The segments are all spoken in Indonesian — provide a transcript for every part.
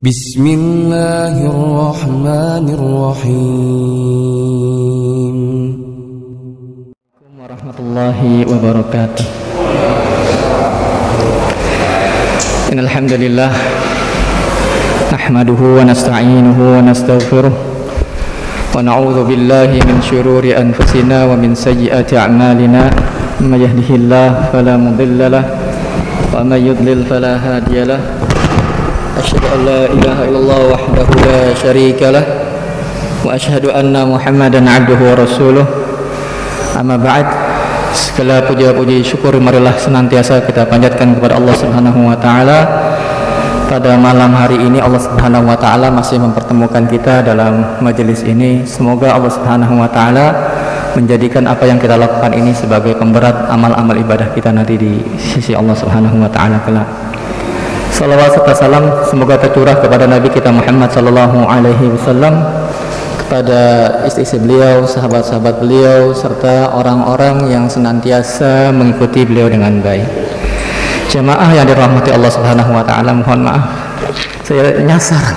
Bismillahirrahmanirrahim. Warahmatullahi wabarakatuh. Innal hamdalillah nahmaduhu wa nasta'inuhu wa nastaghfiruh wa na'udzu billahi min syururi anfusina wa min sayyiati a'malina. May yahdihillahu fala mudilla lahu wa may yudlil fala hadiya lahu. Asyhadu an la ilaha illallah wahdahu la syarika lah wa asyhadu anna Muhammadan abduhu wa rasuluh. Amma ba'd. Segala puja-puji syukur marilah senantiasa kita panjatkan kepada Allah Subhanahu wa taala. Pada malam hari ini Allah Subhanahu wa taala masih mempertemukan kita dalam majelis ini. Semoga Allah Subhanahu wa taala menjadikan apa yang kita lakukan ini sebagai pemberat amal-amal ibadah kita nanti di sisi Allah Subhanahu wa taala kelak. Salawat serta salam semoga tercurah kepada Nabi kita Muhammad sallallahu alaihi wasallam, kepada istri-istri beliau, sahabat-sahabat beliau, serta orang-orang yang senantiasa mengikuti beliau dengan baik. Jemaah yang dirahmati Allah Subhanahu wa taala, mohon maaf saya nyasar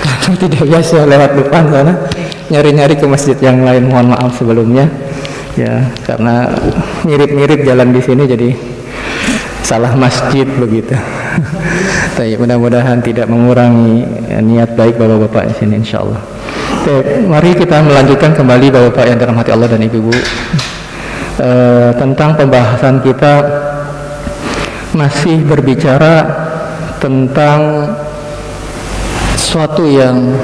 karena tidak biasa lewat depan sana, nyari-nyari ke masjid yang lain. Mohon maaf sebelumnya ya, karena mirip-mirip jalan di sini jadi salah masjid begitu. Tapi mudah-mudahan tidak mengurangi niat baik bapak-bapak di sini insyaallah. Mari kita melanjutkan kembali bapak-bapak yang dirahmati Allah dan ibu-ibu, tentang pembahasan kita masih berbicara tentang sesuatu yang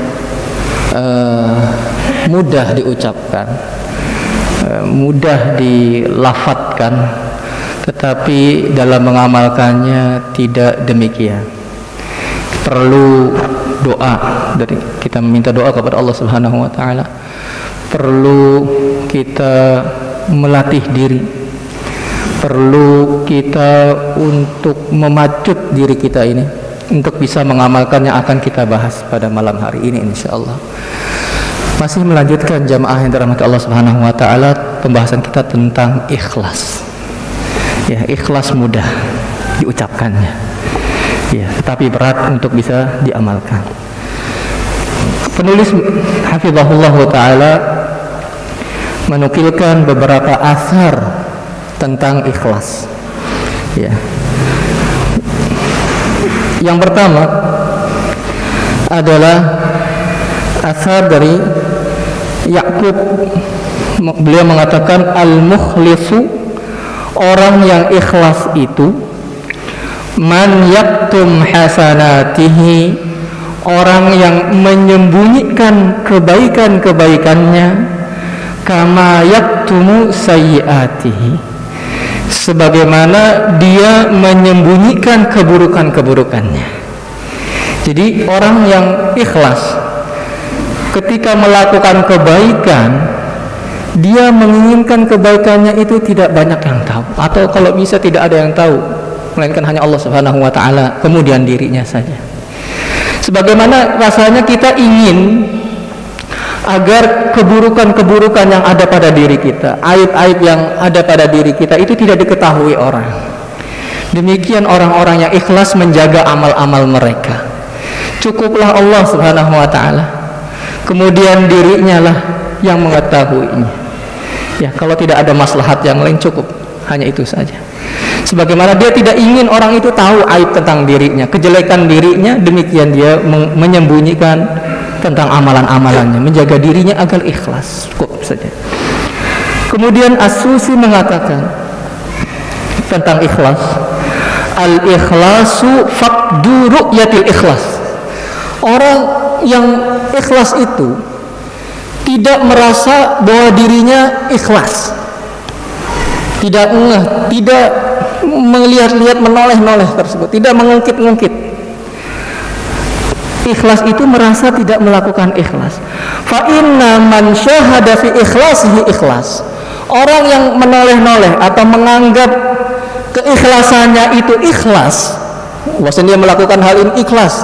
mudah diucapkan, mudah dilafadzkan, tetapi dalam mengamalkannya tidak demikian. Perlu doa, dari kita meminta doa kepada Allah Subhanahu wa taala. Perlu kita melatih diri. Perlu kita untuk memacut diri kita ini untuk bisa mengamalkan yang akan kita bahas pada malam hari ini insyaallah. Masih melanjutkan jamaah yang dirahmati Allah Subhanahu wa taala, pembahasan kita tentang ikhlas. Ya, ikhlas mudah diucapkannya, ya, tetapi berat untuk bisa diamalkan. Penulis hafizahullah ta'ala menukilkan beberapa asar tentang ikhlas, ya. Yang pertama adalah asar dari Ya'qub. Beliau mengatakan al-mukhlisu, orang yang ikhlas itu, man yaktum hasanatihi, orang yang menyembunyikan kebaikan-kebaikannya, kama yaktumu sayyiatihi, sebagaimana dia menyembunyikan keburukan-keburukannya. Jadi orang yang ikhlas ketika melakukan kebaikan, dia menginginkan kebaikannya itu tidak banyak yang tahu, atau kalau bisa tidak ada yang tahu, melainkan hanya Allah Subhanahu wa taala, kemudian dirinya saja. Sebagaimana rasanya kita ingin agar keburukan-keburukan yang ada pada diri kita, aib-aib yang ada pada diri kita itu tidak diketahui orang. Demikian orang-orang yang ikhlas menjaga amal-amal mereka. Cukuplah Allah Subhanahu wa taala, kemudian dirinya lah yang mengetahuinya. Ya, kalau tidak ada maslahat yang lain cukup hanya itu saja. Sebagaimana dia tidak ingin orang itu tahu aib tentang dirinya, kejelekan dirinya, demikian dia menyembunyikan tentang amalan-amalannya, menjaga dirinya agar ikhlas. Cukup saja. Kemudian As-Susi mengatakan tentang ikhlas, al-ikhlasu faqdu ru'yatil ikhlas. Orang yang ikhlas itu tidak merasa bahwa dirinya ikhlas, tidak melihat-lihat, menoleh-noleh tersebut, tidak mengungkit-ungkit. Ikhlas itu merasa tidak melakukan ikhlas. Fa inna man syahada fi ikhlasihi ikhlas. Orang yang menoleh-noleh atau menganggap keikhlasannya itu ikhlas, bahwasanya dia melakukan hal ini ikhlas,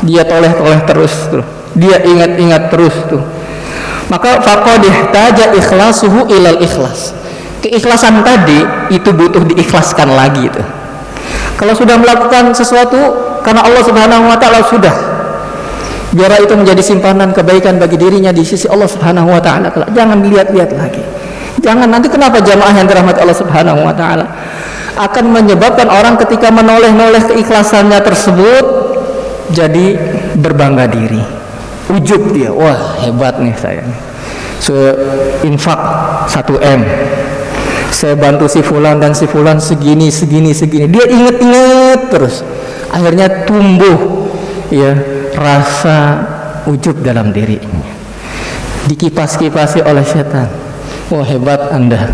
dia toleh-toleh terus tuh, dia ingat-ingat terus tuh, maka faqad ihtaja ikhlasuhu ilal ikhlas. Keikhlasan tadi itu butuh diikhlaskan lagi itu. Kalau sudah melakukan sesuatu karena Allah Subhanahu wa taala sudah, biar itu menjadi simpanan kebaikan bagi dirinya di sisi Allah Subhanahu wa taala. Jangan dilihat-lihat lagi. Jangan, nanti kenapa jamaah yang dirahmati Allah Subhanahu wa taala akan menyebabkan orang ketika menoleh-noleh keikhlasannya tersebut jadi berbangga diri, ujub dia, wah hebat nih saya, infak 1 M, saya bantu si fulan dan si fulan segini, dia inget-inget terus, akhirnya tumbuh ya rasa ujub dalam dirinya, dikipas-kipasi oleh setan. Wah hebat Anda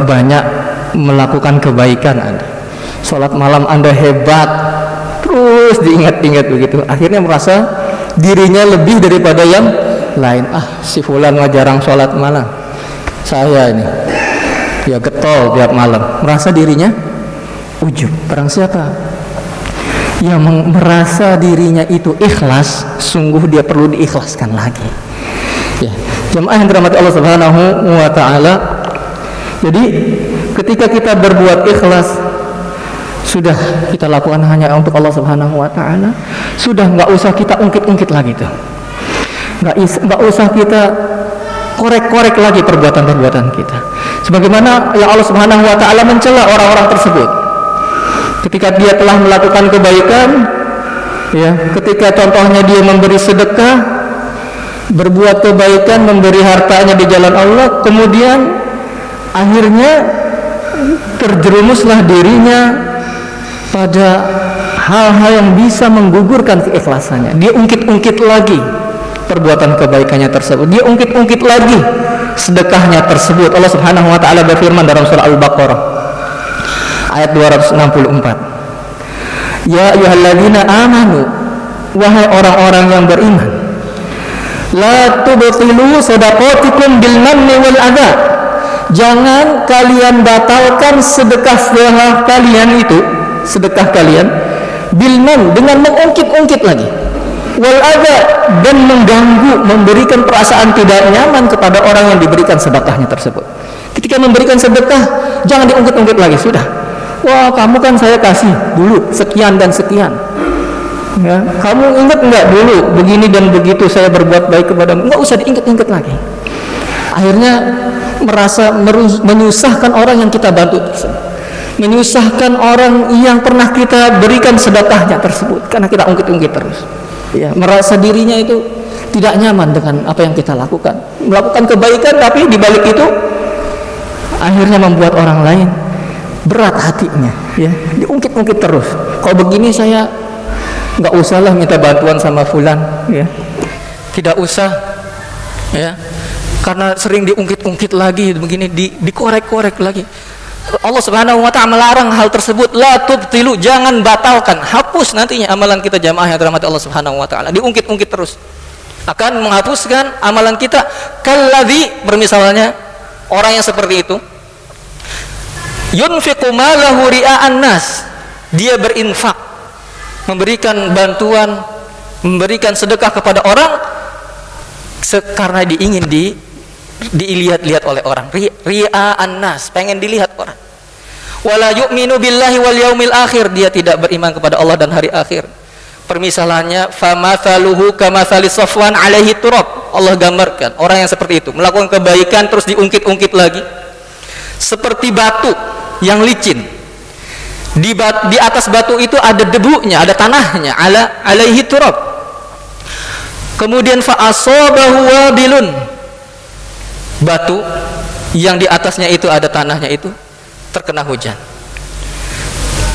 banyak melakukan kebaikan Anda, sholat malam Anda hebat, terus diingat-ingat begitu, akhirnya merasa dirinya lebih daripada yang lain. Si fulan mah jarang sholat malam, saya ini ya getol tiap malam, merasa dirinya ujub. Barang siapa yang merasa dirinya itu ikhlas, sungguh dia perlu diikhlaskan lagi ya. Jemaah yang dirahmati Allah Subhanahu wa taala, jadi ketika kita berbuat ikhlas, sudah kita lakukan hanya untuk Allah Subhanahu wa taala, sudah nggak usah kita ungkit-ungkit lagi tuh, nggak usah kita korek-korek lagi perbuatan-perbuatan kita, sebagaimana yang Allah Subhanahu wa taala mencela orang-orang tersebut ketika dia telah melakukan kebaikan ya, ketika contohnya dia memberi sedekah, berbuat kebaikan, memberi hartanya di jalan Allah, kemudian akhirnya terjerumuslah dirinya pada hal-hal yang bisa menggugurkan keikhlasannya. Dia ungkit-ungkit lagi perbuatan kebaikannya tersebut, dia ungkit-ungkit lagi sedekahnya tersebut. Allah Subhanahu wa taala berfirman dalam surah Al-Baqarah ayat 264, ya ayyuhalladzina amanu, wahai orang-orang yang beriman, la tubtilu shadaqatikum bil manni wal adha, jangan kalian batalkan sedekah kalian itu, sedekah kalian bil man, dengan mengungkit-ungkit lagi, wal adha, dan mengganggu, memberikan perasaan tidak nyaman kepada orang yang diberikan sedekahnya tersebut. Ketika memberikan sedekah jangan diungkit-ungkit lagi, sudah, wah kamu kan saya kasih dulu sekian dan sekian ya, kamu ingat nggak dulu begini dan begitu saya berbuat baik kepadamu, nggak usah diingat-ingat lagi. Akhirnya merasa menyusahkan orang yang kita bantu tersebut, menyusahkan orang yang pernah kita berikan sedekahnya tersebut, karena kita ungkit-ungkit terus ya, merasa dirinya itu tidak nyaman dengan apa yang kita lakukan, melakukan kebaikan tapi dibalik itu akhirnya membuat orang lain berat hatinya ya, diungkit-ungkit terus. Kalau begini saya nggak usahlah minta bantuan sama fulan ya, tidak usah ya, karena sering diungkit-ungkit lagi begini, dikorek-korek lagi. Allah Subhanahu wa taala melarang hal tersebut, la tubtilu, jangan batalkan, hapus nantinya amalan kita. Jamaah yang dirahmati Allah Subhanahu wa taala, diungkit-ungkit terus akan menghapuskan amalan kita. Kalladzi, bermisalnya orang yang seperti itu, yunfiqu malahu ria'an nas, dia berinfak, memberikan bantuan, memberikan sedekah kepada orang karena diingin dilihat-lihat oleh orang, ria'an nas, pengen dilihat orang. Wala yu'minu billahi wal yaumil akhir, dia tidak beriman kepada Allah dan hari akhir. Permisalannya, famathaluhu kamathali safwan alaihi turab, Allah gambarkan orang yang seperti itu melakukan kebaikan terus diungkit-ungkit lagi, seperti batu yang licin. Di atas batu itu ada debunya, ada tanahnya, alaihi turab. Kemudian fa asabahu wabilun, batu yang di atasnya itu ada tanahnya itu terkena hujan.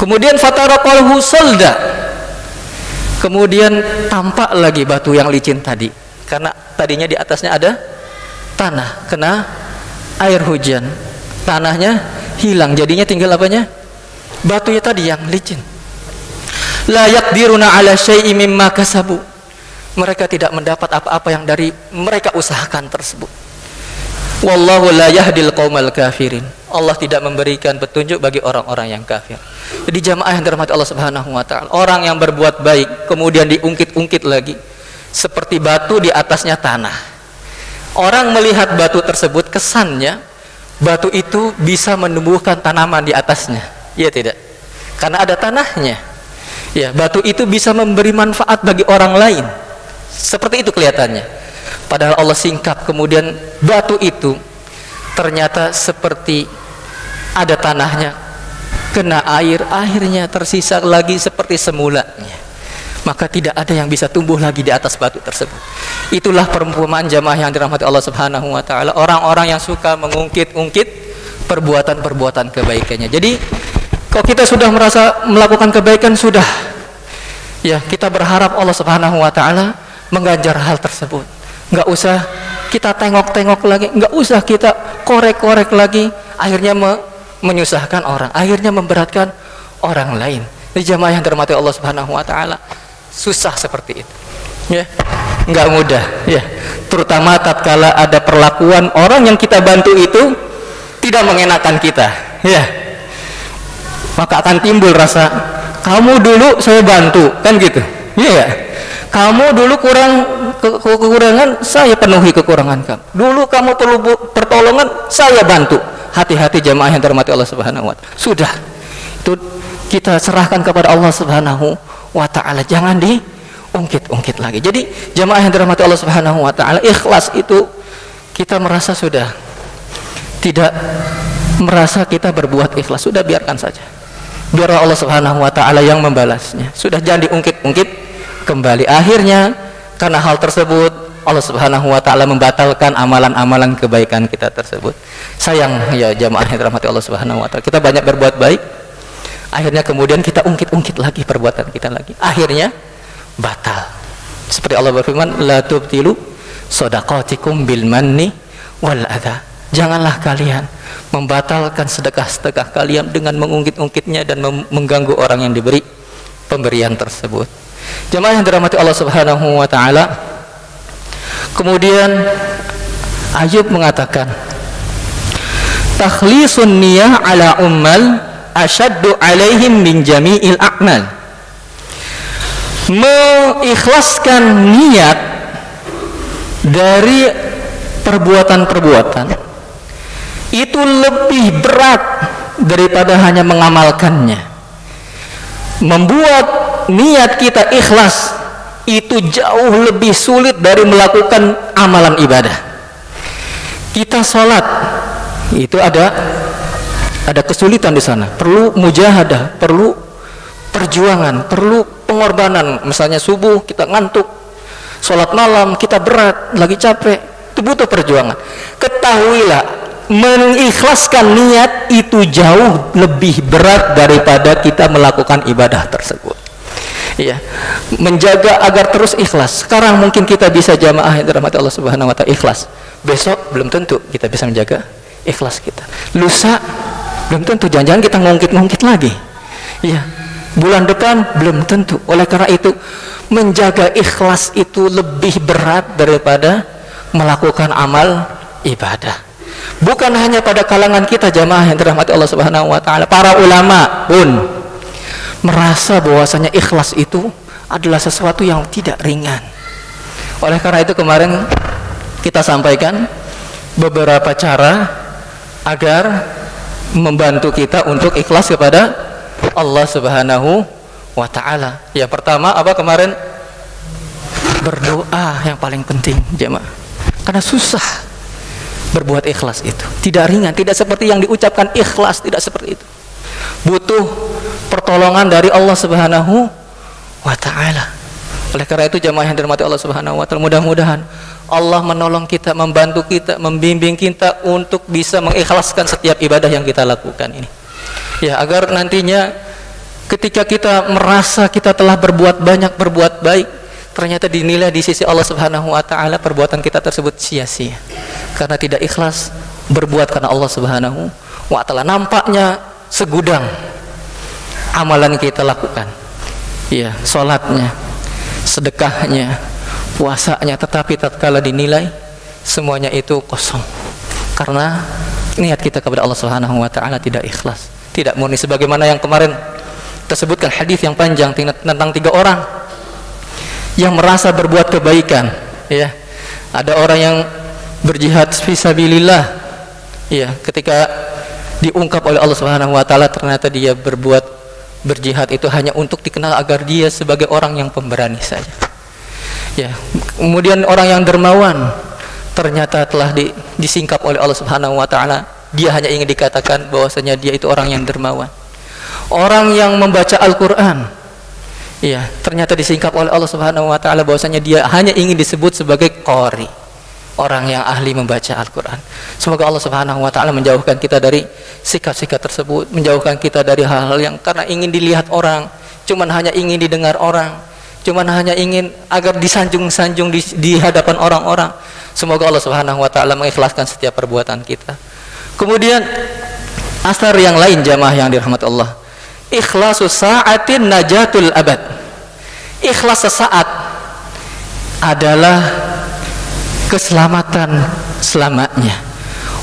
Kemudian fataraqalhu salda, kemudian tampak lagi batu yang licin tadi, karena tadinya di atasnya ada tanah, kena air hujan, tanahnya hilang, jadinya tinggal apanya? Batunya tadi yang licin. La yaqdiruna ala syai'in mimma kasabu, mereka tidak mendapat apa-apa yang dari mereka usahakan tersebut. Wallahu la yahdil qaumal kafirin, Allah tidak memberikan petunjuk bagi orang-orang yang kafir. Jadi jamaah yang dirahmati Allah Subhanahu wa taala, orang yang berbuat baik kemudian diungkit-ungkit lagi seperti batu di atasnya tanah. Orang melihat batu tersebut, kesannya batu itu bisa menumbuhkan tanaman di atasnya, ya tidak? Karena ada tanahnya. Ya, batu itu bisa memberi manfaat bagi orang lain. Seperti itu kelihatannya. Padahal Allah singkap, kemudian batu itu ternyata seperti ada tanahnya, kena air, akhirnya tersisa lagi seperti semulanya. Maka tidak ada yang bisa tumbuh lagi di atas batu tersebut. Itulah perumpamaan jamaah yang dirahmati Allah Subhanahu wa taala, orang-orang yang suka mengungkit-ungkit perbuatan-perbuatan kebaikannya. Jadi kalau kita sudah merasa melakukan kebaikan, sudah ya, kita berharap Allah Subhanahu wa taala mengganjar hal tersebut. Enggak usah kita tengok-tengok lagi, enggak usah kita korek-korek lagi, akhirnya menyusahkan orang, akhirnya memberatkan orang lain. Di jamaah yang dirahmati Allah Subhanahu wa taala, susah seperti itu. Ya, enggak mudah, ya. Terutama tatkala ada perlakuan orang yang kita bantu itu tidak mengenakan kita, ya. Maka akan timbul rasa, kamu dulu saya bantu, kan gitu. Iya. Kamu dulu kekurangan, saya penuhi kekurangan kamu. Dulu kamu perlu pertolongan, saya bantu. Hati-hati jamaah yang dirahmati Allah Subhanahu wa taala. Sudah. Itu kita serahkan kepada Allah Subhanahu wa taala, jangan diungkit-ungkit lagi. Jadi jamaah yang dirahmati Allah Subhanahu wa taala, ikhlas itu kita merasa sudah tidak merasa kita berbuat ikhlas, sudah biarkan saja. Biar Allah Subhanahu wa taala yang membalasnya. Sudah, jangan diungkit-ungkit kembali. Akhirnya karena hal tersebut Allah Subhanahu wa taala membatalkan amalan-amalan kebaikan kita tersebut. Sayang ya jamaah yang dirahmati Allah Subhanahu wa taala, kita banyak berbuat baik, akhirnya kemudian kita ungkit-ungkit lagi perbuatan kita lagi, akhirnya batal. Seperti Allah berfirman, la tubtilu shadaqatikum bil manni wal adha. Janganlah kalian membatalkan sedekah-sedekah kalian dengan mengungkit-ungkitnya dan mengganggu orang yang diberi pemberian tersebut. Jemaah yang dirahmati Allah Subhanahu wa taala, kemudian Ayub mengatakan, takhlisun niyah ala ummal asyaddu alaihim min jami'il a'mal. Mengikhlaskan niat dari perbuatan-perbuatan itu lebih berat daripada hanya mengamalkannya. Membuat niat kita ikhlas itu jauh lebih sulit dari melakukan amalan ibadah. Kita sholat itu ada kesulitan di sana, perlu mujahadah, perlu perjuangan, perlu pengorbanan. Misalnya subuh kita ngantuk, sholat malam kita berat, lagi capek, itu butuh perjuangan. Ketahuilah, mengikhlaskan niat itu jauh lebih berat daripada kita melakukan ibadah tersebut. Ya, menjaga agar terus ikhlas. Sekarang mungkin kita bisa jamaah yang dirahmati Allah Subhanahu wa taala ikhlas. Besok belum tentu kita bisa menjaga ikhlas kita. Lusa belum tentu, jangan-jangan kita ngungkit-ngungkit lagi. Ya, bulan depan belum tentu. Oleh karena itu, menjaga ikhlas itu lebih berat daripada melakukan amal ibadah. Bukan hanya pada kalangan kita jamaah yang dirahmati Allah Subhanahu wa taala, para ulama pun merasa bahwasanya ikhlas itu adalah sesuatu yang tidak ringan. Oleh karena itu kemarin kita sampaikan beberapa cara agar membantu kita untuk ikhlas kepada Allah Subhanahu wa taala. Yang pertama apa kemarin? Berdoa yang paling penting jemaah. Karena susah berbuat ikhlas itu. Tidak ringan, tidak seperti yang diucapkan ikhlas, tidak seperti itu. Butuh pertolongan dari Allah Subhanahu wa taala. Oleh karena itu jamaah yang dirahmati Allah Subhanahu wa taala, mudah-mudahan Allah menolong kita, membantu kita, membimbing kita untuk bisa mengikhlaskan setiap ibadah yang kita lakukan ini. Ya, agar nantinya ketika kita merasa kita telah berbuat banyak, berbuat baik, ternyata dinilai di sisi Allah Subhanahu wa taala perbuatan kita tersebut sia-sia. Karena tidak ikhlas berbuat karena Allah Subhanahu wa taala. Nampaknya segudang amalan kita lakukan. Ya, salatnya, sedekahnya, puasanya, tetapi tatkala dinilai semuanya itu kosong. Karena niat kita kepada Allah Subhanahu wa taala tidak ikhlas, tidak murni, sebagaimana yang kemarin tersebutkan hadis yang panjang tentang 3 orang yang merasa berbuat kebaikan. Ya, ada orang yang berjihad fisabilillah, ya, ketika diungkap oleh Allah Subhanahu wa taala ternyata dia berjihad itu hanya untuk dikenal agar dia sebagai orang yang pemberani saja. Ya, Kemudian orang yang dermawan ternyata telah disingkap oleh Allah Subhanahu wa taala. Dia hanya ingin dikatakan bahwasanya dia itu orang yang dermawan. Orang yang membaca Al-Qur'an, iya, ternyata disingkap oleh Allah Subhanahu wa taala bahwasanya dia hanya ingin disebut sebagai qari, orang yang ahli membaca Al-Qur'an. Semoga Allah Subhanahu wa taala menjauhkan kita dari sikap-sikap tersebut, menjauhkan kita dari hal-hal yang karena ingin dilihat orang, cuman hanya ingin didengar orang, cuman hanya ingin agar disanjung-sanjung di hadapan orang-orang. Semoga Allah Subhanahu wa taala mengikhlaskan setiap perbuatan kita. Kemudian asar yang lain jamaah yang dirahmati Allah, ikhlasu sa'atin najatul abad. Ikhlas sesaat adalah keselamatan selamanya.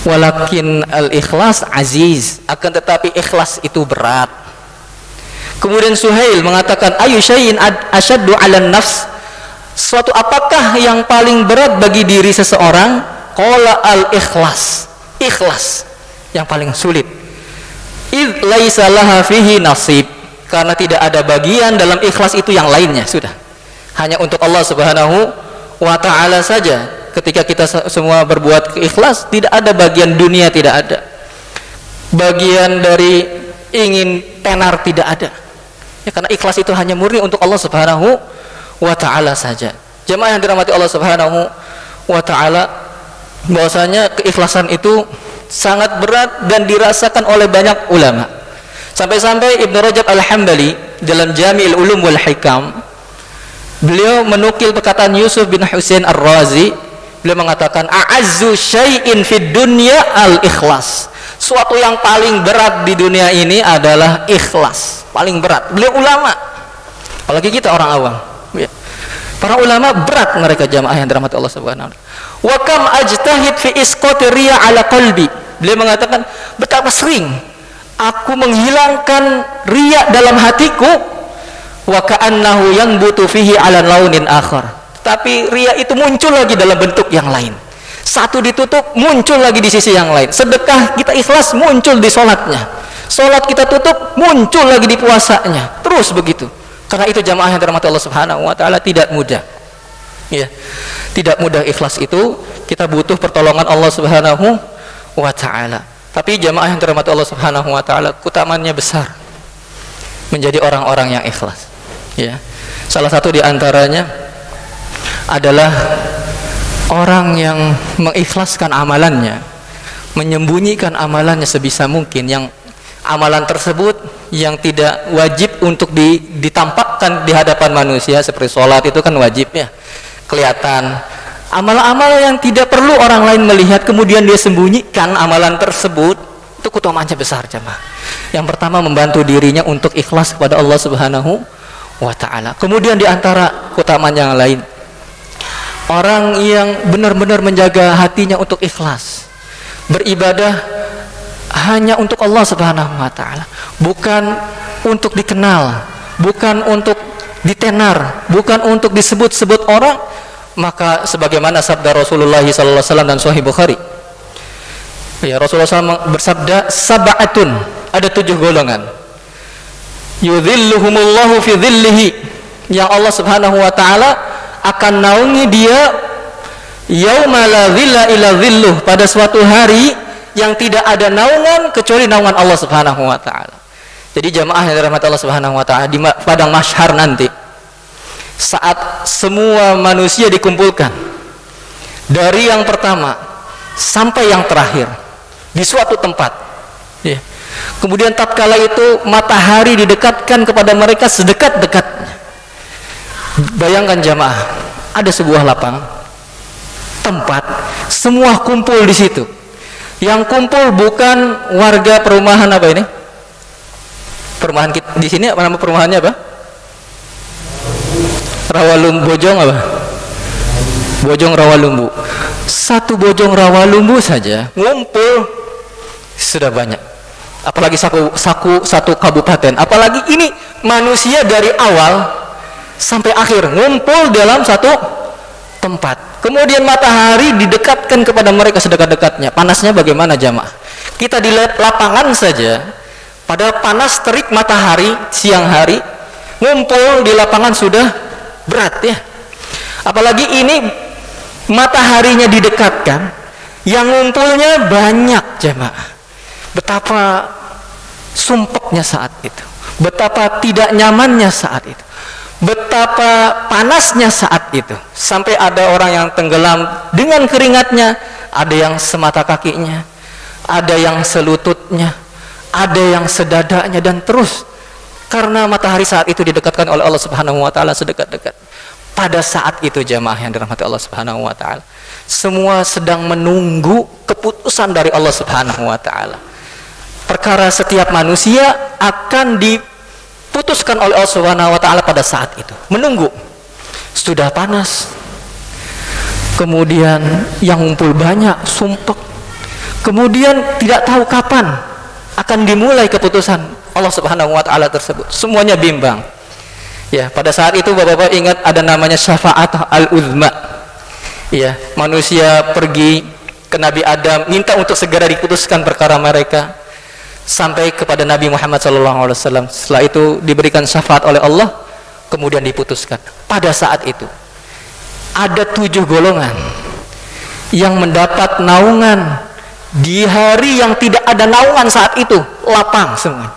Walakin al-ikhlas aziz, akan tetapi ikhlas itu berat. Kemudian Suhail mengatakan, ayu syai'in asyaddu 'alan nafs, suatu apakah yang paling berat bagi diri seseorang? Qala al-ikhlas, ikhlas yang paling sulit. Id laisa laha fihi nasib, karena tidak ada bagian dalam ikhlas itu yang lainnya, sudah hanya untuk Allah Subhanahu wa taala saja. Ketika kita semua berbuat ikhlas, tidak ada bagian dunia, tidak ada bagian dari ingin tenar, tidak ada ya, karena ikhlas itu hanya murni untuk Allah Subhanahu wa taala saja. Jemaah yang dirahmati Allah Subhanahu wa taala, bahwasanya keikhlasan itu sangat berat dan dirasakan oleh banyak ulama. Sampai-sampai Ibnu Rajab Al-Hambali dalam Jami'ul Ulum wal Hikam, beliau menukil perkataan Yusuf bin Husain Ar-Razi. Beliau mengatakan, a'azzu syai'in fid dunya al-ikhlas. Suatu yang paling berat di dunia ini adalah ikhlas, paling berat. Beliau ulama, apalagi kita orang awam ya. Para ulama berat mereka, jamaah yang dirahmati Allah Subhanahu wa taala. Wa kam ajtahid fi isqati riya ala qalbi. Beliau mengatakan, betapa sering aku menghilangkan riya dalam hatiku, wa ka'annahu yanbutu fihi ala launin akhar. Tapi riya itu muncul lagi dalam bentuk yang lain. Satu ditutup, muncul lagi di sisi yang lain. Sedekah kita ikhlas, muncul di sholatnya. Sholat kita tutup, muncul lagi di puasanya. Terus begitu. Karena itu jamaah yang dirahmati Allah Subhanahu wa taala, tidak mudah. Ya. Tidak mudah ikhlas itu, kita butuh pertolongan Allah Subhanahu wa taala. Tapi jamaah yang dirahmati Allah Subhanahu wa taala, keutamaannya besar menjadi orang-orang yang ikhlas. Ya. Salah satu di antaranya adalah orang yang mengikhlaskan amalannya, menyembunyikan amalannya sebisa mungkin, yang amalan tersebut yang tidak wajib untuk ditampakkan di hadapan manusia, seperti sholat itu kan wajib ya, kelihatan. Amal-amal yang tidak perlu orang lain melihat, kemudian dia sembunyikan amalan tersebut, itu keutamaannya besar jemaah. Yang pertama, membantu dirinya untuk ikhlas kepada Allah Subhanahu wa taala. Kemudian di antara keutamaan yang lain, orang yang benar-benar menjaga hatinya untuk ikhlas, beribadah hanya untuk Allah Subhanahu wa taala, bukan untuk dikenal, bukan untuk ditenar, bukan untuk disebut-sebut orang. Maka sebagaimana sabda Rasulullah sallallahu alaihi wasallam dan Sahih Bukhari, ya, Rasulullah SAW bersabda, sab'atun, ada 7 golongan, yudhilluhumullahu fi dhillihi, yang Allah Subhanahu wa taala akan naungi dia yauma la dhilla illa dhilluh, pada suatu hari yang tidak ada naungan kecuali naungan Allah Subhanahu wa taala. Jadi jamaah yang dirahmati Allah Subhanahu wa taala, di padang mahsyar nanti, saat semua manusia dikumpulkan dari yang pertama sampai yang terakhir di suatu tempat ya. Kemudian tatkala itu matahari didekatkan kepada mereka sedekat-dekatnya. Bayangkan jamaah, ada sebuah lapangan tempat, semua kumpul di situ. Yang kumpul bukan warga perumahan apa ini? Perumahan kita di sini apa nama perumahannya apa? Rawalumbu, Bojong apa? Bojong Rawalumbu. Satu Bojong Rawalumbu saja ngumpul sudah banyak. Apalagi satu kabupaten. Apalagi ini manusia dari awal sampai akhir ngumpul dalam satu tempat. Kemudian matahari didekatkan kepada mereka sedekat-dekatnya. Panasnya bagaimana jamaah? Kita di lapangan saja, pada panas terik matahari siang hari, ngumpul di lapangan sudah berat ya. Apalagi ini mataharinya didekatkan, yang ngumpulnya banyak jemaah. Betapa sumpeknya saat itu, betapa tidak nyamannya saat itu, betapa panasnya saat itu, sampai ada orang yang tenggelam dengan keringatnya, ada yang semata kakinya, ada yang selututnya, ada yang sedadanya, dan terus karena matahari saat itu didekatkan oleh Allah Subhanahu wa taala sedekat-dekat. Pada saat itu jemaah yang dirahmati Allah Subhanahu wa taala, semua sedang menunggu keputusan dari Allah Subhanahu wa taala. Perkara setiap manusia akan diputuskan oleh Allah Subhanahu wa taala pada saat itu. Menunggu. Sudah panas. Kemudian yang ngumpul banyak, sumpek. Kemudian tidak tahu kapan akan dimulai keputusan Allah Subhanahu wa taala tersebut. Semuanya bimbang. Ya, pada saat itu Bapak-bapak ingat ada namanya syafaat al-uzma. Ya, manusia pergi ke Nabi Adam minta untuk segera diputuskan perkara mereka sampai kepada Nabi Muhammad SAW. Setelah itu diberikan syafaat oleh Allah, kemudian diputuskan. Pada saat itu ada 7 golongan yang mendapat naungan di hari yang tidak ada naungan saat itu, lapang semua.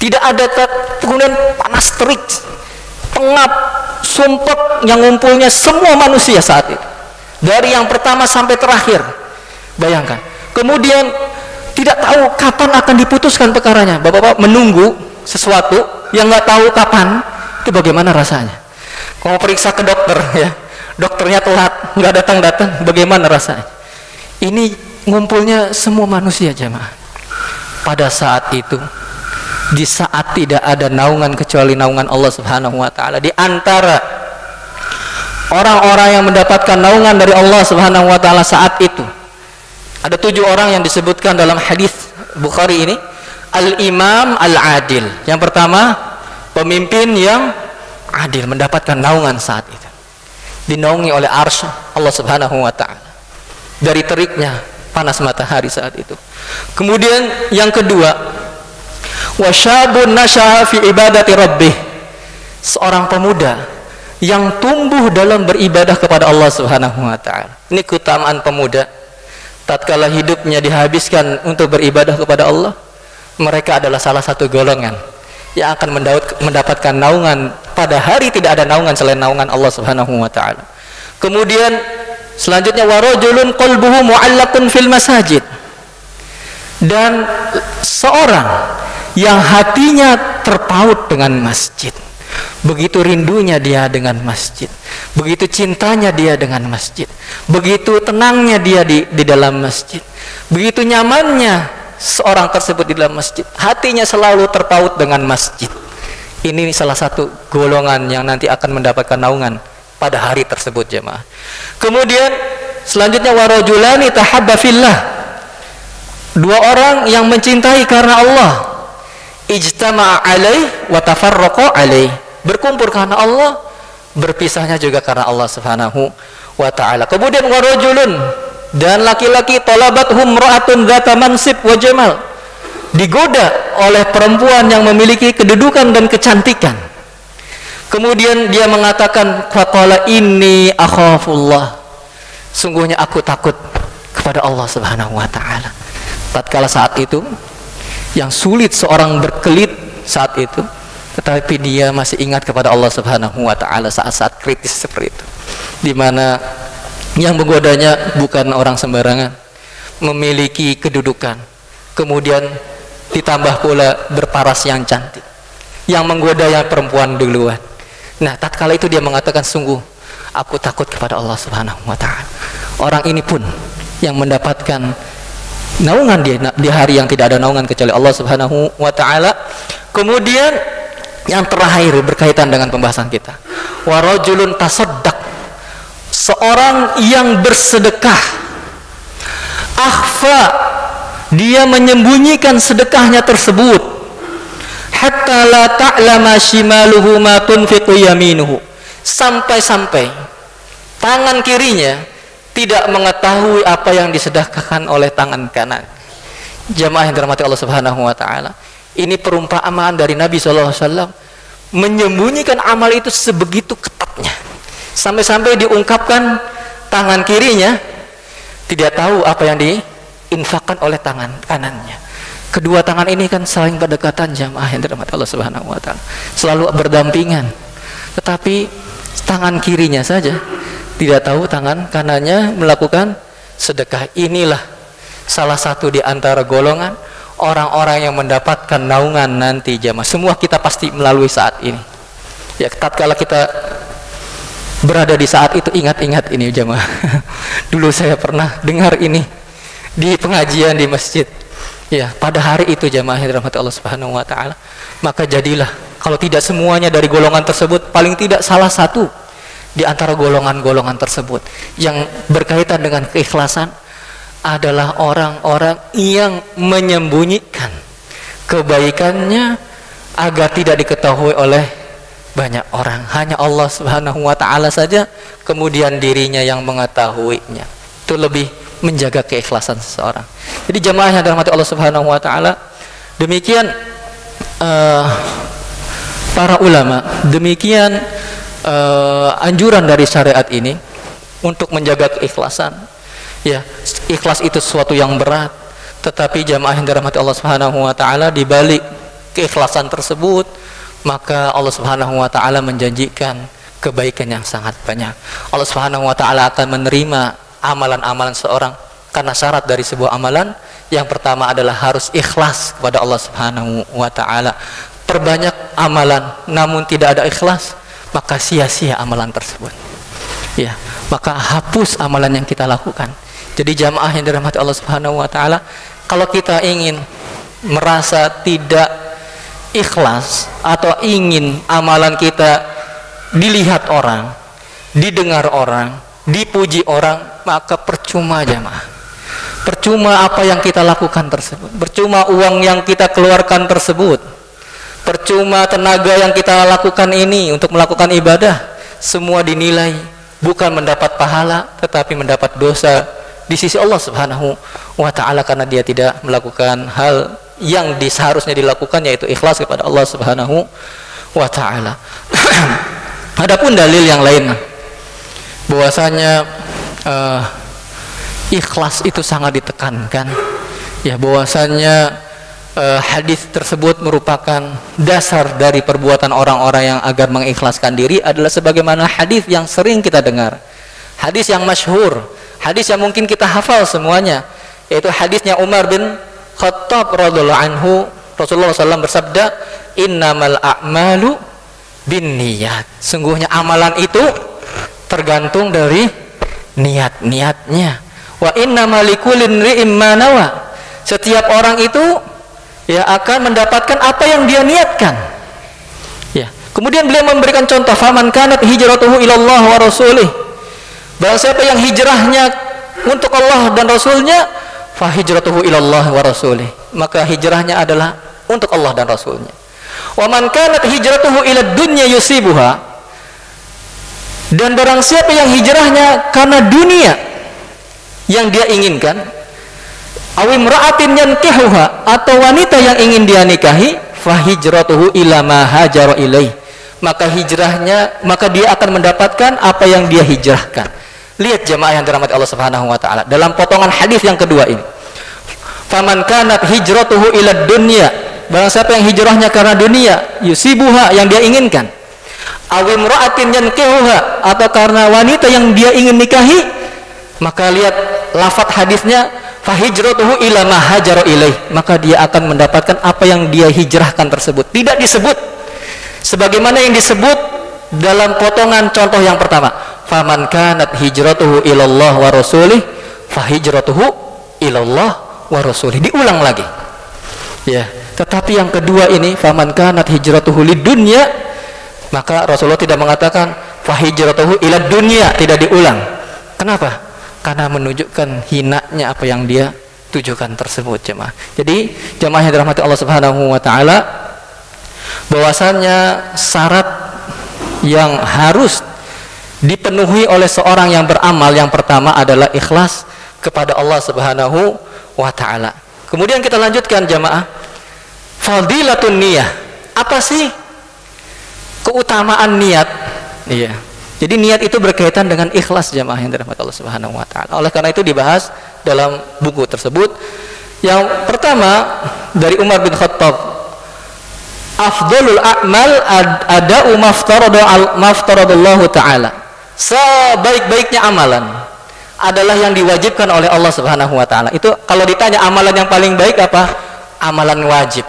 Tidak ada kemudian panas terik, pengap, sumpek yang ngumpulnya semua manusia saat itu. Dari yang pertama sampai terakhir. Bayangkan. Kemudian tidak tahu kapan akan diputuskan perkaranya. Bapak-bapak menunggu sesuatu yang nggak tahu kapan, itu bagaimana rasanya? Kalau periksa ke dokter ya, dokternya telat, nggak datang-datang, bagaimana rasanya? Ini ngumpulnya semua manusia jemaah. Pada saat itu, di saat tidak ada naungan kecuali naungan Allah Subhanahu wa taala, di antara orang-orang yang mendapatkan naungan dari Allah Subhanahu wa taala saat itu ada 7 orang yang disebutkan dalam hadis Bukhari ini, al-imam al-adil. Yang pertama, pemimpin yang adil, mendapatkan naungan saat itu, dinaungi oleh arsy Allah Subhanahu wa taala dari teriknya panas matahari saat itu. Kemudian yang kedua, wasyabun nasya'a fi ibadati rabbih, seorang pemuda yang tumbuh dalam beribadah kepada Allah Subhanahu wa taala. Ini keutamaan pemuda. Tatkala hidupnya dihabiskan untuk beribadah kepada Allah, mereka adalah salah satu golongan yang akan mendapatkan naungan pada hari tidak ada naungan selain naungan Allah Subhanahu wa taala. Kemudian selanjutnya warajulun qalbuhu mu'allaqun fil masajid, dan seorang yang hatinya terpaut dengan masjid. Begitu rindunya dia dengan masjid, begitu cintanya dia dengan masjid, begitu tenangnya dia di dalam masjid, begitu nyamannya seorang tersebut di dalam masjid, hatinya selalu terpaut dengan masjid. Ini salah satu golongan yang nanti akan mendapatkan naungan pada hari tersebut jemaah. Kemudian selanjutnya warajulani tahabba fillah, 2 orang yang mencintai karena Allah, ijtama'a alaih wa tafarraqa alaih, berkumpul karena Allah, berpisahnya juga karena Allah Subhanahu wa taala. Kemudian warajulun, dan laki-laki talabathum ra'atun dzata mansib wa jamal, digoda oleh perempuan yang memiliki kedudukan dan kecantikan. Kemudian dia mengatakan faqala inni akhafullah, sungguhnya aku takut kepada Allah Subhanahu wa taala. Tatkala saat itu yang sulit seorang berkelit saat itu, tetapi dia masih ingat kepada Allah Subhanahu wa taala saat-saat kritis seperti itu, di mana yang menggodanya bukan orang sembarangan, memiliki kedudukan, kemudian ditambah pula berparas yang cantik, yang menggodanya perempuan duluan. Nah, tatkala itu dia mengatakan, sungguh aku takut kepada Allah Subhanahu wa taala. Orang ini pun yang mendapatkan naungan di hari yang tidak ada naungan kecuali Allah Subhanahu wa taala. Kemudian yang terakhir berkaitan dengan pembahasan kita, warajulun tasaddaq, seorang yang bersedekah, akhfa, dia menyembunyikan sedekahnya tersebut, hatta la ta'lama shimaluhu ma tunfiqu yaminuhu, sampai-sampai tangan kirinya tidak mengetahui apa yang disedekahkan oleh tangan kanan. Jamaah yang dirahmati Allah Subhanahu wa taala, ini perumpamaan dari Nabi SAW, menyembunyikan amal itu sebegitu ketatnya, Sampai-sampai diungkapkan tangan kirinya tidak tahu apa yang diinfakkan oleh tangan kanannya. Kedua tangan ini kan saling berdekatan jamaah yang dirahmati Allah Subhanahu wa taala, selalu berdampingan. Tetapi tangan kirinya saja tidak tahu tangan kanannya melakukan sedekah. Inilah salah satu di antara golongan orang-orang yang mendapatkan naungan nanti jamaah. Semua kita pasti melalui saat ini. Ya, tatkala kita berada di saat itu, ingat-ingat ini jamaah. Dulu saya pernah dengar ini di pengajian di masjid. Ya, pada hari itu jamaah yang dirahmati Allah Subhanahu wa taala, maka jadilah kalau tidak semuanya dari golongan tersebut, paling tidak salah satu di antara golongan-golongan tersebut yang berkaitan dengan keikhlasan adalah orang-orang yang menyembunyikan kebaikannya agar tidak diketahui oleh banyak orang. Hanya Allah Subhanahu wa taala saja, kemudian dirinya yang mengetahuinya. Itu lebih menjaga keikhlasan seseorang. Jadi jamaah yang dirahmati Allah Subhanahu wa taala, demikian para ulama, demikian anjuran dari syariat ini untuk menjaga keikhlasan. Ya, ikhlas itu sesuatu yang berat, tetapi jamaah yang dirahmati Allah Subhanahu wa taala, di balik keikhlasan tersebut maka Allah Subhanahu wa taala menjanjikan kebaikan yang sangat banyak. Allah Subhanahu wa taala akan menerima amalan-amalan seorang, karena syarat dari sebuah amalan yang pertama adalah harus ikhlas kepada Allah Subhanahu wa taala. Perbanyak amalan namun tidak ada ikhlas, maka sia-sia amalan tersebut. Ya, maka hapus amalan yang kita lakukan. Jadi jamaah yang dirahmati Allah Subhanahu wa taala, kalau kita ingin merasa tidak ikhlas atau ingin amalan kita dilihat orang, didengar orang, dipuji orang, maka percuma jamaah. Percuma apa yang kita lakukan tersebut, percuma uang yang kita keluarkan tersebut, percuma tenaga yang kita lakukan ini untuk melakukan ibadah, semua dinilai bukan mendapat pahala tetapi mendapat dosa di sisi Allah Subhanahu wa taala, karena dia tidak melakukan hal yang seharusnya dilakukan, yaitu ikhlas kepada Allah Subhanahu wa taala. Adapun dalil yang lain bahwasanya ikhlas itu sangat ditekankan, ya, bahwasanya hadis tersebut merupakan dasar dari perbuatan orang-orang yang agar mengikhlaskan diri adalah sebagaimana hadis yang sering kita dengar, hadis yang masyhur, hadis yang mungkin kita hafal semuanya, yaitu hadisnya Umar bin Khattab radhiyallahu anhu. Rasulullah SAW bersabda, innamal a'malu binniyat, sungguhnya amalan itu tergantung dari niat-niatnya. Wa innamal likulli imri'in ma nawa, setiap orang itu ya akan mendapatkan apa yang dia niatkan. Ya, kemudian beliau memberikan contoh, faman kanat hijratuhu ilallah wa rasulih, barang siapa yang hijrahnya untuk Allah dan Rasulnya, fa hijratuhu ilallah wa rasulih, maka hijrahnya adalah untuk Allah dan Rasulnya. Wa man kanat hijratuhu ilad dunya yusibuha, dan barang siapa yang hijrahnya karena dunia yang dia inginkan, awim ra'atin yankihuha, atau wanita yang ingin dia nikahi, fa hijratuhu ila ma hajara ilaih, maka hijrahnya, maka dia akan mendapatkan apa yang dia hijrahkan. Lihat jemaah yang dirahmati Allah Subhanahu wa taala, dalam potongan hadis yang kedua ini, faman kanat hijratuhu ila dunya, barang siapa yang hijrahnya karena dunia, yusibuha, yang dia inginkan, awim ra'atin yankihuha, atau karena wanita yang dia ingin nikahi, maka lihat lafaz hadisnya, fa hijratuhu ila ma hajara ilaih, maka dia akan mendapatkan apa yang dia hijrahkan tersebut. Tidak disebut sebagaimana yang disebut dalam potongan contoh yang pertama, faman kanat hijratuhu ilallah wa rasulih, fa hijratuhu ilallah wa rasulih, diulang lagi, ya. Tetapi yang kedua ini, faman kanat hijratuhu lidunya, maka Rasulullah tidak mengatakan fa hijratuhu ilad dunya, tidak diulang. Kenapa? Karena menunjukkan hinanya apa yang dia tujukan tersebut jemaah. Jadi jemaah yang dirahmati Allah Subhanahu wa taala, bahwasannya syarat yang harus dipenuhi oleh seorang yang beramal yang pertama adalah ikhlas kepada Allah Subhanahu wa taala. Kemudian kita lanjutkan jemaah, fadilatun niyah. Apa sih keutamaan niat? Iya. Jadi niat itu berkaitan dengan ikhlas jamaah yang dirahmati Allah Subhanahu wa taala. Oleh karena itu dibahas dalam buku tersebut. Yang pertama dari Umar bin Khattab, afdalul a'mal ada'u maftaradallahu ta'ala. Sebaik-baiknya amalan adalah yang diwajibkan oleh Allah Subhanahu wa taala. Itu kalau ditanya amalan yang paling baik apa? Amalan wajib.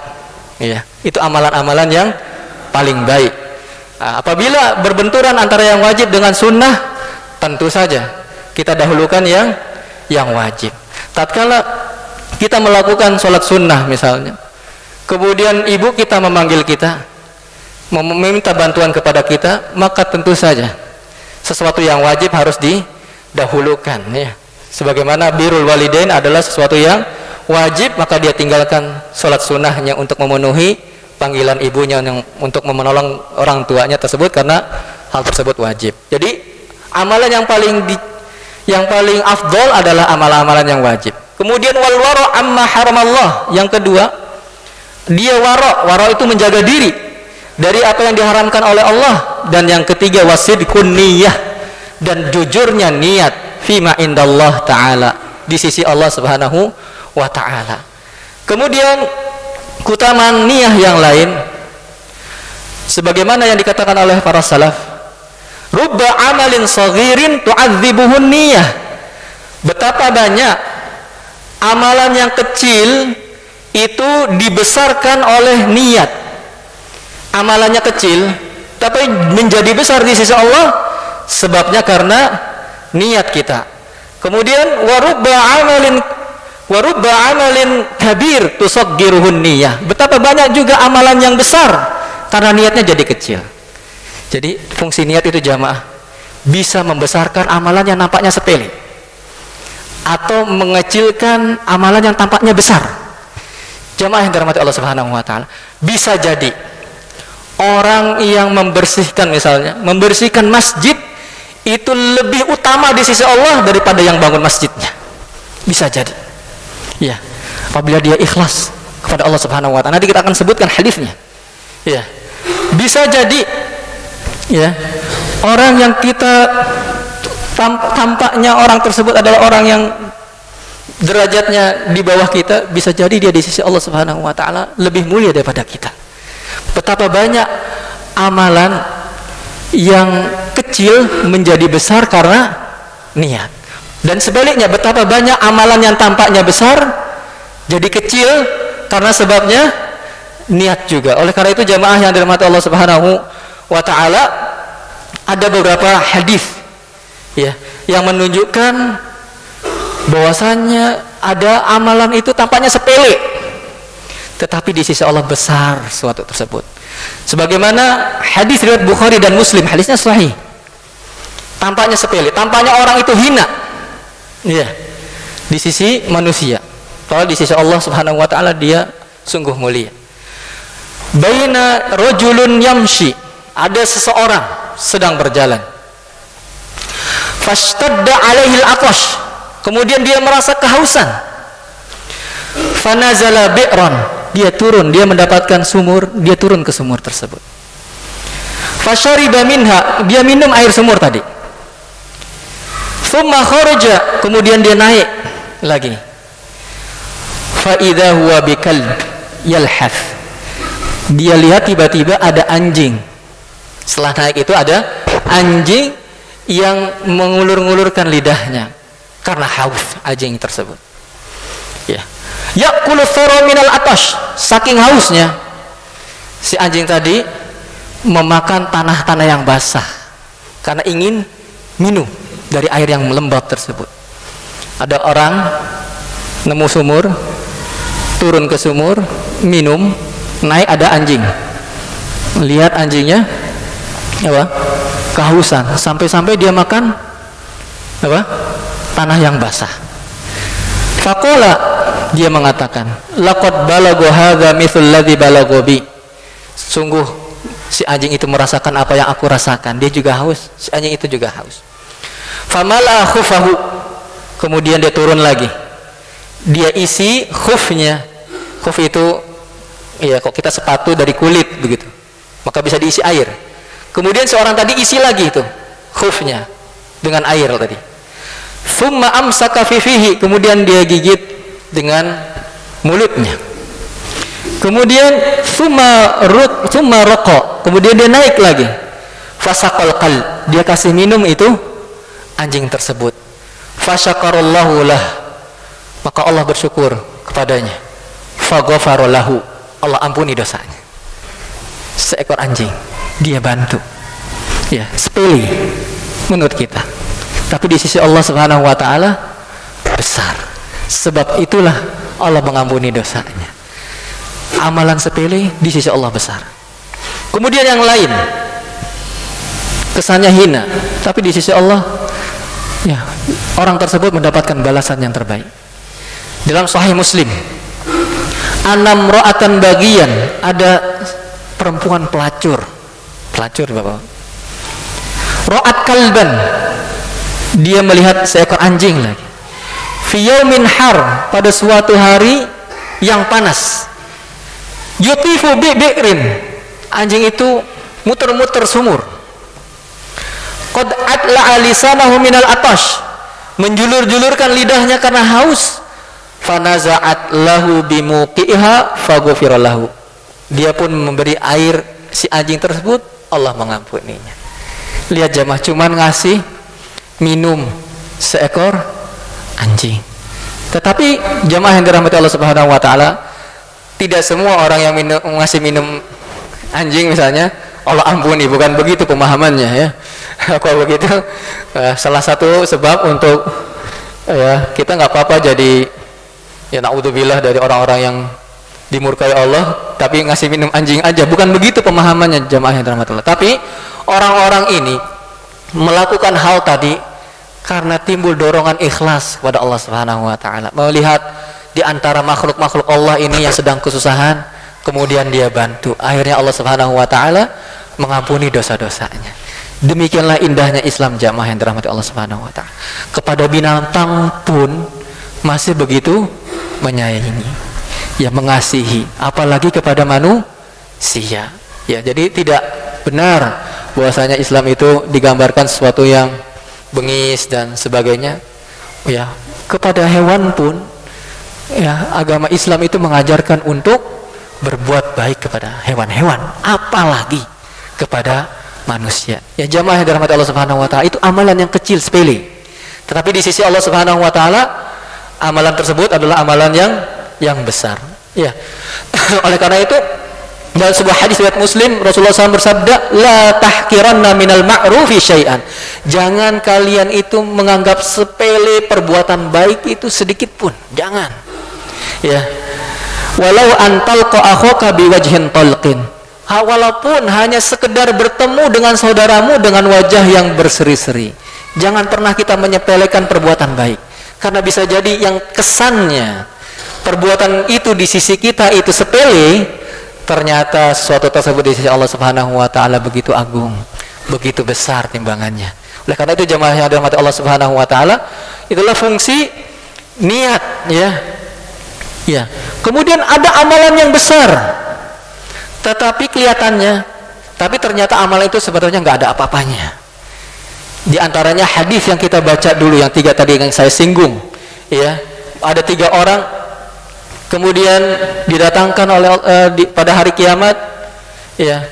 Ya, itu amalan-amalan yang paling baik. Nah, apabila berbenturan antara yang wajib dengan sunnah, tentu saja kita dahulukan yang wajib. Tatkala kita melakukan sholat sunnah misalnya, kemudian ibu kita memanggil kita, meminta bantuan kepada kita, maka tentu saja sesuatu yang wajib harus didahulukan, ya. Sebagaimana birrul walidain adalah sesuatu yang wajib, maka dia tinggalkan sholat sunnahnya untuk memenuhi panggilan ibunya untuk menolong orang tuanya tersebut, karena hal tersebut wajib. Jadi amalan yang paling afdol adalah amalan-amalan yang wajib. Kemudian wal wara' amma haramallah, yang kedua dia wara' itu menjaga diri dari apa yang diharamkan oleh Allah. Dan yang ketiga wasidqun niyyah, dan jujurnya niat fima indallah ta'ala, di sisi Allah Subhanahu wa ta'ala. Kemudian keutamaan niat yang lain sebagaimana yang dikatakan oleh para salaf, rubba amalin saghirin tu'adzibuhun niyyah. Betapa banyak amalan yang kecil itu dibesarkan oleh niat. Amalannya kecil tapi menjadi besar di sisi Allah, sebabnya karena niat kita. Kemudian warubba amalin kabir tusaggiruhun niyyah. Betapa banyak juga amalan yang besar karena niatnya jadi kecil. Jadi fungsi niat itu jamaah bisa membesarkan amalan yang nampaknya sepele atau mengecilkan amalan yang tampaknya besar. Jamaah yang dirahmati Allah Subhanahu wa taala, bisa jadi orang yang membersihkan, misalnya membersihkan masjid, itu lebih utama di sisi Allah daripada yang bangun masjidnya. Bisa jadi, ya, apabila dia ikhlas kepada Allah Subhanahu wa taala. Nanti kita akan sebutkan hadisnya. Ya, bisa jadi, ya, orang yang kita tampaknya orang tersebut adalah orang yang derajatnya di bawah kita, bisa jadi dia di sisi Allah Subhanahu wa taala lebih mulia daripada kita. Betapa banyak amalan yang kecil menjadi besar karena niat. Dan sebaliknya, betapa banyak amalan yang tampaknya besar jadi kecil karena sebabnya niat juga. Oleh karena itu jamaah yang dirahmati Allah Subhanahu wa taala, ada beberapa hadis, ya, yang menunjukkan bahwasannya ada amalan itu tampaknya sepele, tetapi di sisi Allah besar suatu tersebut. Sebagaimana hadis riwayat Bukhari dan Muslim, hadisnya sahih. Tampaknya sepele, tampaknya orang itu hina, ya, di sisi manusia. Kalau di sisi Allah Subhanahu wa taala dia sungguh mulia. Baina rajulun yamshi, ada seseorang sedang berjalan. Fashtadda alaihil atash, kemudian dia merasa kehausan. Fanazala bi'ran, dia turun, dia mendapatkan sumur, dia turun ke sumur tersebut. Fashariba minha, dia minum air sumur tadi. Thumma kharaja, kemudian dia naik lagi. Fa idza huwa bikalb yalhath, dia lihat tiba-tiba ada anjing. Setelah naik itu ada anjing yang mengulur-ngulurkan lidahnya karena haus anjing tersebut. Ya. Yaqulu thara minal atash, saking hausnya si anjing tadi memakan tanah-tanah yang basah karena ingin minum dari air yang lembab tersebut. Ada orang nemu sumur, turun ke sumur, minum, naik, ada anjing. Lihat anjingnya apa? Kehausan, sampai-sampai dia makan apa? Tanah yang basah. Faqala, dia mengatakan, laqad balagha hadza mithl ladzi balagha bi. Sungguh si anjing itu merasakan apa yang aku rasakan. Dia juga haus, si anjing itu juga haus. Famala khufahu, kemudian dia turun lagi. Dia isi khufnya. Khuf itu ya, kok kita sepatu dari kulit begitu. Maka bisa diisi air. Kemudian seorang tadi isi lagi itu. khufnya dengan air tadi. Thumma amsaka fi fihi, kemudian dia gigit dengan mulutnya. Kemudian thumma raqa, kemudian dia naik lagi. Fasaqal qalb, dia kasih minum itu anjing tersebut. Fasyakarallahu lah, maka Allah bersyukur kepadanya. Faghafara lahu, Allah ampuni dosanya. Seekor anjing dia bantu. Ya, sepele menurut kita, tapi di sisi Allah Subhanahu wa taala besar. Sebab itulah Allah mengampuni dosanya. Amalan sepele di sisi Allah besar. Kemudian yang lain kesannya hina, tapi di sisi Allah ya, orang tersebut mendapatkan balasan yang terbaik. Dalam Sahih Muslim, anam ro'atan bagian, ada perempuan pelacur Bapak. Ro'at kalban, dia melihat seekor anjing lagi. Fi yaumin har, pada suatu hari yang panas. Yutifu bi'rin, anjing itu muter-muter sumur. Qad atla'a lisanahu minal atash, menjulur-julurkan lidahnya karena haus. Fanaza'at lahu bimuqiha faghufira lahu, dia pun memberi air si anjing tersebut, Allah mengampuninya. Lihat jamaah, cuman ngasih minum seekor anjing. Tetapi jamaah yang dirahmati Allah Subhanahu wa taala, tidak semua orang yang ngasih minum anjing misalnya Allah ampuni, bukan begitu pemahamannya ya. Kalau begitu salah satu sebab untuk ya kita nggak apa-apa jadi ya naudzubillah dari orang-orang yang dimurkai Allah tapi ngasih minum anjing aja, bukan begitu pemahamannya jamaah yang dirahmati Allah. Tapi orang-orang ini melakukan hal tadi karena timbul dorongan ikhlas kepada Allah Subhanahu wa taala, melihat di antara makhluk-makhluk Allah ini yang sedang kesusahan, kemudian dia bantu, akhirnya Allah Subhanahu wa taala mengampuni dosa-dosanya. Demikianlah indahnya Islam jamaah yang dirahmati Allah Subhanahu wa taala. Kepada binatang pun masih begitu menyayangi, ya mengasihi, apalagi kepada manusia. Ya, jadi tidak benar bahwasanya Islam itu digambarkan sesuatu yang bengis dan sebagainya. Ya, kepada hewan pun ya agama Islam itu mengajarkan untuk berbuat baik kepada hewan-hewan, apalagi kepada manusia. Ya jamaah yang dirahmati Allah Subhanahu wa taala, itu amalan yang kecil sepele. Tetapi di sisi Allah Subhanahu wa taala amalan tersebut adalah amalan yang besar. Ya. Oleh karena itu dalam sebuah hadis riwayat Muslim, Rasulullah SAW bersabda, la tahqiranna minal ma'rufi syai'an, jangan kalian itu menganggap sepele perbuatan baik itu sedikit pun, jangan. Ya, walau antalqa akhaka biwajhin talqin, walaupun hanya sekedar bertemu dengan saudaramu dengan wajah yang berseri-seri, jangan pernah kita menyepelekan perbuatan baik, karena bisa jadi yang kesannya perbuatan itu di sisi kita itu sepele, ternyata sesuatu tersebut di sisi Allah Subhanahu wa taala begitu agung, begitu besar timbangannya. Oleh karena itu jamaah yang dirahmati Allah Subhanahu wa taala, itulah fungsi niat ya. Ya. Kemudian ada amalan yang besar tetapi kelihatannya, tapi ternyata amalan itu sebetulnya nggak ada apa-apanya. Di antaranya hadis yang kita baca dulu, yang 3 tadi yang saya singgung ya. Ada 3 orang kemudian didatangkan oleh pada hari kiamat ya,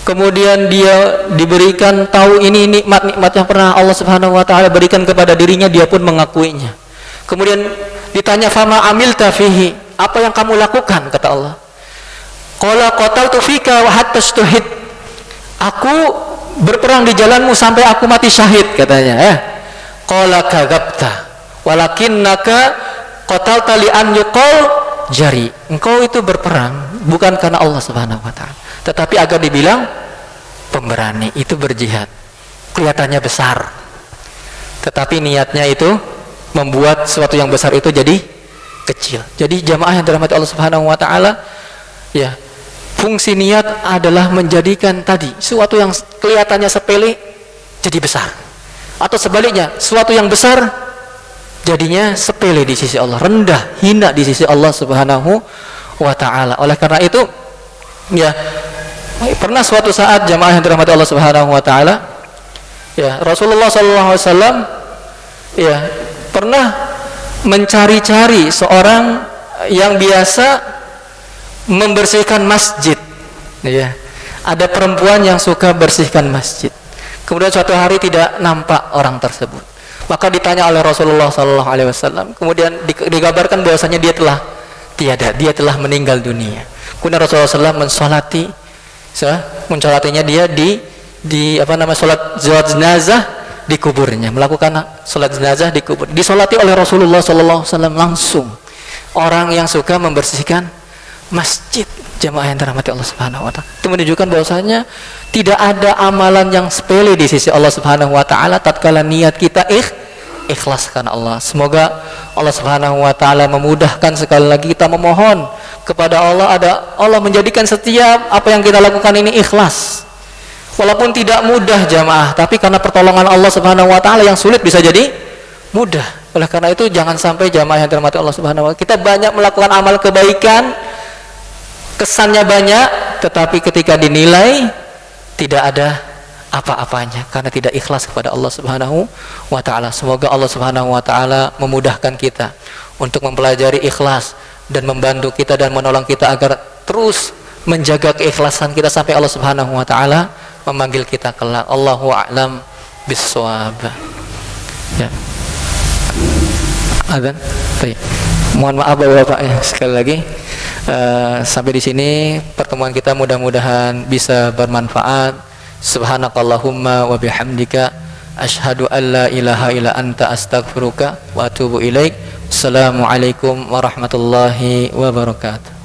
kemudian dia diberikan tahu ini nikmat-nikmat yang pernah Allah Subhanahu wa taala berikan kepada dirinya, dia pun mengakuinya. Kemudian ditanya, fama amilta fihi, apa yang kamu lakukan, kata Allah. Qala qataltu fika wa hatta stuhid, aku berperang di jalanmu sampai aku mati syahid, katanya ya. Qala kadzabta walakinnaka qatalta li an yuqal jari, engkau itu berperang bukan karena Allah Subhanahu wa taala, tetapi agar dibilang pemberani, itu berjihad. Kelihatannya besar, tetapi niatnya itu membuat sesuatu yang besar itu jadi kecil. Jadi jamaah yang dirahmati Allah Subhanahu wa taala, ya, fungsi niat adalah menjadikan tadi sesuatu yang kelihatannya sepele jadi besar, atau sebaliknya sesuatu yang besar jadinya sepele di sisi Allah, rendah, hina di sisi Allah Subhanahu wa taala. Oleh karena itu ya, pernah suatu saat jamaah yang dirahmati Allah Subhanahu wa taala, Ya, Rasulullah SAW ya pernah mencari-cari seorang yang biasa membersihkan masjid. Ya, ada perempuan yang suka bersihkan masjid. Kemudian suatu hari tidak nampak orang tersebut. Maka ditanya oleh Rasulullah SAW. Kemudian digambarkan bahwasanya dia telah tiada, dia telah meninggal dunia. Kemudian Rasulullah SAW mensolatinya dia di sholat jenazah di kuburnya, melakukan sholat jenazah di kubur, disolati oleh Rasulullah SAW langsung. Orang yang suka membersihkan masjid, jamaah yang dirahmati Allah Subhanahu wa taala. Itu menunjukkan bahwasanya tidak ada amalan yang sepele di sisi Allah Subhanahu wa taala tatkala niat kita ikhlas karena Allah. Semoga Allah Subhanahu wa taala memudahkan. Sekali lagi kita memohon kepada Allah menjadikan setiap apa yang kita lakukan ini ikhlas. Walaupun tidak mudah jamaah, tapi karena pertolongan Allah Subhanahu wa taala yang sulit bisa jadi mudah. Oleh karena itu jangan sampai jamaah yang dirahmati Allah Subhanahu wa taala, kita banyak melakukan amal kebaikan, kesannya banyak, tetapi ketika dinilai tidak ada apa-apanya karena tidak ikhlas kepada Allah Subhanahu wa taala. Semoga Allah Subhanahu wa taala memudahkan kita untuk mempelajari ikhlas dan membantu kita dan menolong kita agar terus menjaga keikhlasan kita sampai Allah Subhanahu wa taala memanggil kita kelak. Allahu a'lam bis-shawab. Ya. Adzan. Baik. Mohon maaf Bapak ya, sekali lagi sampai di sini pertemuan kita, mudah-mudahan bisa bermanfaat. Subhanakallahumma wa bihamdika asyhadu an la ilaha illa anta astaghfiruka wa atubu ilaik. Assalamualaikum warahmatullahi wabarakatuh.